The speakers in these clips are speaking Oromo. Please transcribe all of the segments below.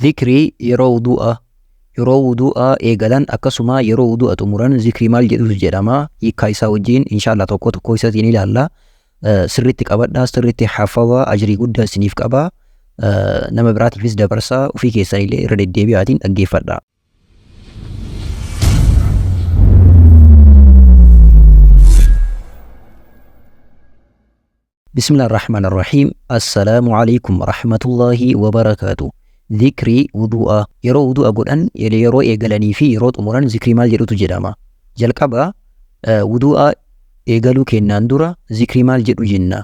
Zikrii yeroo wudu'a eegalan akkasuma yeroo wudu'a xumuran zikrii maal jedhutu jedhama. Hiikkaa isaa wajjin inshallah tokko tokko isatiin ilaalla. Sirriitti qabadhaa, sirriitti hafawaa, ajrii guddaa isiniif qaba. Nama biraatiifis dabarsaa, ofii keessanillee irra deddeebi'aatiin dhaggeeffadhaa. Bismillahirrahmanirrahiim. Assalaamu alaykum warahmatullaahi wabarakaatuh. Zikrii wudu'a yeroo wudu'a godhan yeroo eegalanii fi yeroo xumuran zikrii maal jedhutu jedhama. Jalqaba wudu'a eegaluu keenyaan dura zikrii maal jedhu jenna.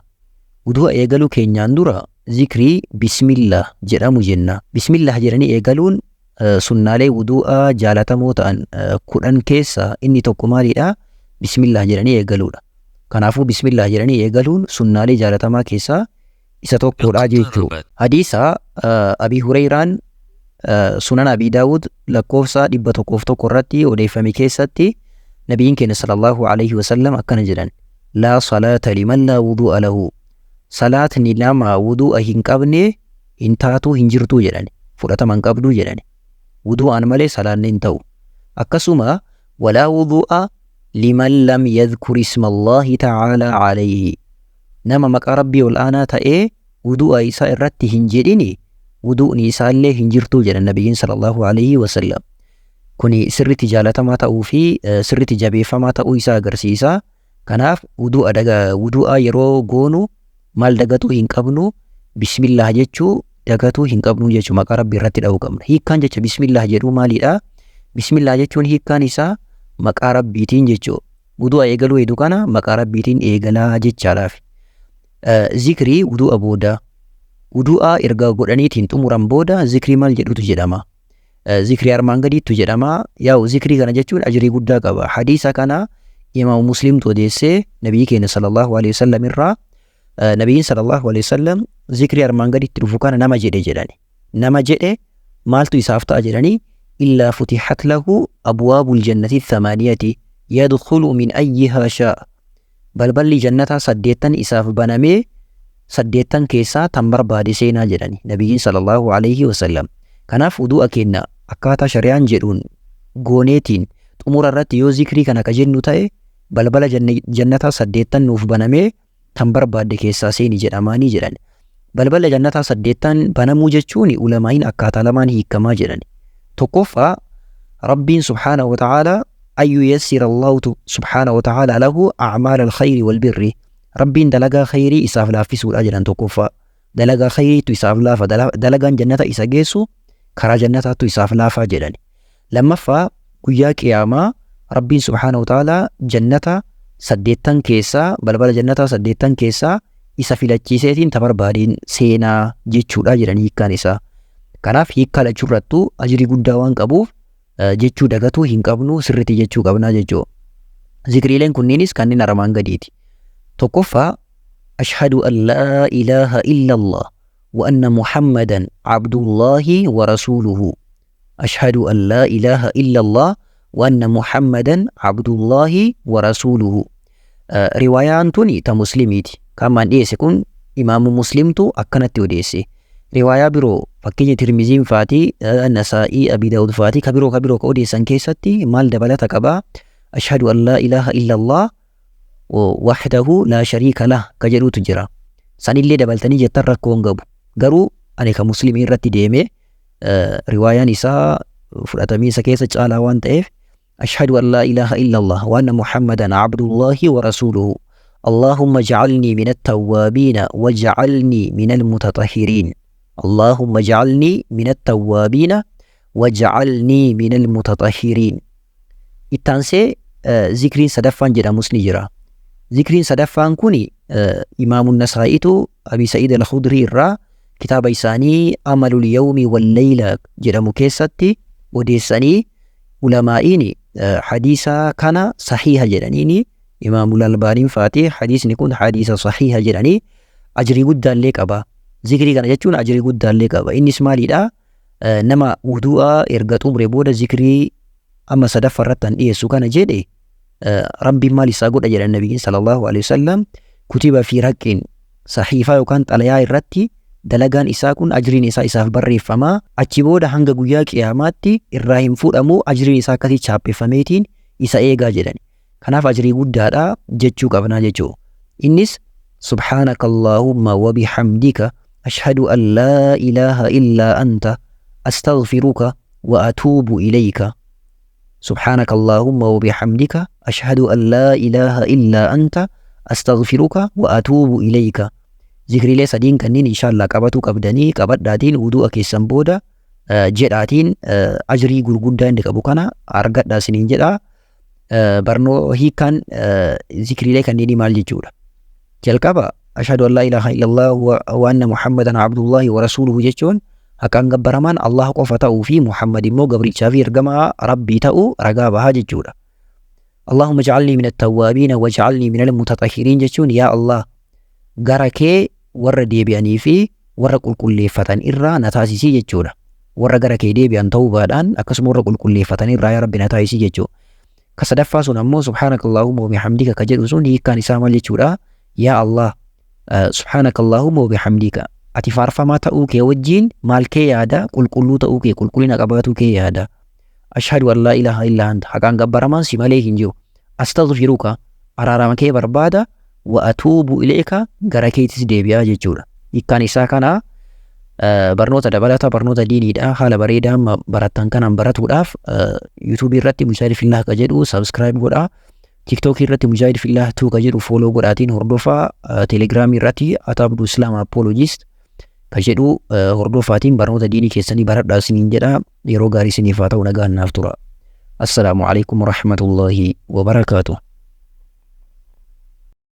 Wudu'a eegaluu keenyaan dura zikrii bismillah jedhamu jenna. Bismillah jedhanii eegaluun sunnaalee wudu'a jaalatamoo ta'an 10 keessa inni tokko maalidha? Bismillah jedhanii eegaluudha. Kanaafuu bismillah jedhanii eegaluun sunnaalee jaalatamaa keessaa isa tokkodha jechuudha. Hadiisa Abi Hurayraan sunan Abi Daawud lakkoofsa 101 irratti odeeffame keessatti nabiyin keenya sallallahu alayhi wasallam akkana jedhan: laa salaata liman laa wudu'a lahu. Salaatni nama wudu'a hin qabne hin taatu hin jirtu jedhan, fudhatama hin qabdu jedhan. Wudu'aan malee salaanni hin ta'u. Akkasuma walaa wudu'a liman lam yadhkur isma Allahi ta'ala alayhi. Nama maqaa rabbii ol aanaa ta'ee wudu'a isaa irratti hin jedhini wudu'ni isaallee hin jirtu jedhan nabiyyiin sallallahu alayhi wasallam. Kuni sirriitti jaalatamaa ta'uu fi sirriitti jabeeffamaa ta'uu isaa agarsiisa. Kanaaf wudu'a yeroo goonu maal dagatuu hin qabnu, bismillah jechuu dagatuu hin qabnu jechuu maqaa rabbii irratti dha'uu qabna. Hiikkaan jecha bismillah jedhuu maalidha? Bismillah jechuun hiikkaan isaa maqaa rabbiitiin jechuu. Wudu'a eegaluu hedduu kana maqaa rabbiitiin eegalaa jechaadhaaf. Zikrii wudu'a booda, wudu'a erga godhaniitiin xumuran booda zikrii maal jedhutu jedhama. Zikrii armaan gadiitu jedhama. Yaa'u zikrii kana jechuun ajrii guddaa qaba. Hadiisa kana Imaamu Muslimtu odeessee nabiyyi keenya sallallahu alayhi wasallam irraa nabiyyiin sallallahu alayhi wasallam zikrii armaan gadiitti dhufu kana nama jedhe jedhani. Nama jedhe maaltu isaaf ta'a jedhanii illaa futihat lahu abwaabul jannati thamaaniyati yadkhulu min ayyihaa shaa'a. Balballi jannataa 8 isaaf banamee 8 keessaa tan barbaade seenaa jedhani nabiyyiin sallallahu alayhi wasallam. Kanaaf wudu'a keenya akkaataa shari'aan jedhuun gooneetiin xumura irratti yoo zikrii kana ka jennu ta'e balbala jannataa 8 nuuf banamee tan barbaadde keessaa seeni jedhamaanii jedhan. Balbala jannataa 8 banamuu jechuun ulamaa'iin akkaataa lamaan hiikamaa jedhan. Tokkoffaa rabbiin subhaanahu wa ta'ala ayyu yassira Allahu subhaanahu wa ta'ala lahu a'maal al-khayri wal birri. Rabbiin dalagaa khayrii isaaf laaffisuudha jedhan tokkoffaa. Dalagaa khayriitu isaaf laafa, dalagaan jannata isa geessu karaa jannataatu isaaf laafaa jedhan. Lammaffaa guyyaa qiyaamaa rabbiin subhaanahu wa ta'ala jannata 8 keessaa balbala jannataa 8 keessaa isa filachiiseetiin ta barbaadeen seenaa jechuudha jedhan hiikkaan isaa. Kanaaf hiikkaa lachuurrattuu ajrii guddaa waan qabuuf jechuu dagatuu hin qabnu, sirriitti jechuu qabnaa jechuu. Zikriileen kunniinis kanneen armaan gadiiti. Tokkoffaa ashhadu an laa ilaaha illa Allah wa anna Muhammadan abdullahi wa rasuluhu. Ashhadu an laa ilaaha illa Allah wa anna Muhammadan abdullahi wa rasuluhu. Riwaayaan tuni ta Muslimiiti. Kan dhiyeesse kun Imaamu Muslimtu akkanatti odeesse. Riwaayaa biroo fakkeenya Tirmiziin faatii, Nasaa'ii, Abi Daawud faatii ka biroo ka odeessan keessatti maal dabalata qaba? Ashhadu an laa ilaaha illa Allah wahdahu laa shariika lah ka jedhutu jira. Sanillee dabaltanii jettan rakkoo hin qabu. Garuu ani ka Muslimii irratti deeme riwaayaan isaa fudhatamii isa keessa caalaa waan ta'eef ashhadu an laa ilaaha illa Allah wa anna Muhammadan abdullahi wa rasuluhu. Allahumma ja'alni min at-tawwaabiina waj'alni min al-mutatahhiriin. Allahumma ja'alni min at-tawwaabiina waj'alni min al-mutatahhiriin. Ittaansee zikriin sadaffaan jedhamus ni jira. Zikriin sadaffaan kuni Imaamu Nasaa'itu Abi Sa'iid al-Khudrii irraa kitaaba isaanii Amalul Yawmi wal Layla jedhamu keessatti odeessanii ulamaa'iin hadiisa kana sahiha jedhaniini Imaamul Albaaniin faatee hadiisni kun hadiisa sahiha jedhanii ajrii guddaallee qaba. Zikrii kana jechuun ajrii guddaallee qaba. Innis maalidha? Nama wudu'a erga xumure booda zikrii amma sadaffaa irratti dhiyeessu kana jedhe rabbiin maal isaa godha jedhan nabiyyiin sallallahu alaihi wasallam kutiba fi raqqin sahiifaa yookaan xalayaa irratti dalagaan isaa kun ajriin isaa isaaf barreeffamaa achi booda hanga guyyaa qiyaamaatti irraa hin fuudhamu ajriin isaa akkasii chaappeffameetiin isa eegaa jedhani. Kanaaf ajrii guddaadha jechuu qabnaa jechuu. Innis subhaanaka Allaahumma wa bihamdika ashhadu an laa ilaaha illaa anta astaghfiruka wa atuubu ilayka. سبحانك اللهم وبحمدك أشهد أن لا إله إلا أنت أستغفرك وأتوب إليك. ذكر لي سدين كنين إن شاء الله قبطو قبدني قبط داتين ودوء كيسان بودا جداتين أجري قرقودان دك أبو كان أرغت دا سنين جدا برنو هي كان ذكر لي كنين مال جيجورا جلقبا أشهد أن لا إله إلا الله وأن محمدا عبد الله ورسوله جيجون akan gabbaraman Allah qofa ta'uu fi Muhammad immoo gabrichaa fi ergamaa Rabbii ta'uu ragaa bahaa jechuudha. Allahumma ij'alni min at-tawwaabiin waj'alni min al-mutatahhiriin jechuun yaa Allah gara kee warra deebi'anii fi warra qulqulleeffatan irraa na taasisii jechuudha. Warra gara kee deebi'an ta'uu baadhaan akkasuma warra qulqulleeffatan irraa yaa Rabbi na taasisii jechuudha. Ka sadaffaa sun ammoo subhaanakallahumma wa bihamdika ka jedhu sun hiikkaan isaa maal jechuudha? Yaa Allah subhaanakallahumma wa bihamdika ati faarfamaa ta'uu kee wajjiin maal kee yaada qulqulluu ta'uu kee qulqullina qabaatuu kee yaada. Ashhadu an laa ilaaha illaa anta haqaan gabbaramaan si malee hin jiru. Astaghfiruka araarama kee barbaada wa atuubu ilayka gara keetis deebi'aa jechuudha. Hiikkaan isaa kana barnoota dabalata barnoota diiniidha haala bareedaan barattan kanaan baratuudhaaf YouTube irratti Mujaahid Fillah ka jedhu subscribe godhaa. TikTok irratti Mujaahid Fillah 2 ka jedhu follow godhaatiin hordofaa. Telegram irratti @abduu islam apologist ka jedhu hordofaatiin barnoota diinii keessanii baradhaa isiniin jedha. Yeroo gaarii isiniif haa ta'u nagaan naaf tura. Assalaamu alaikum warahmatullahi wabarakaatuh.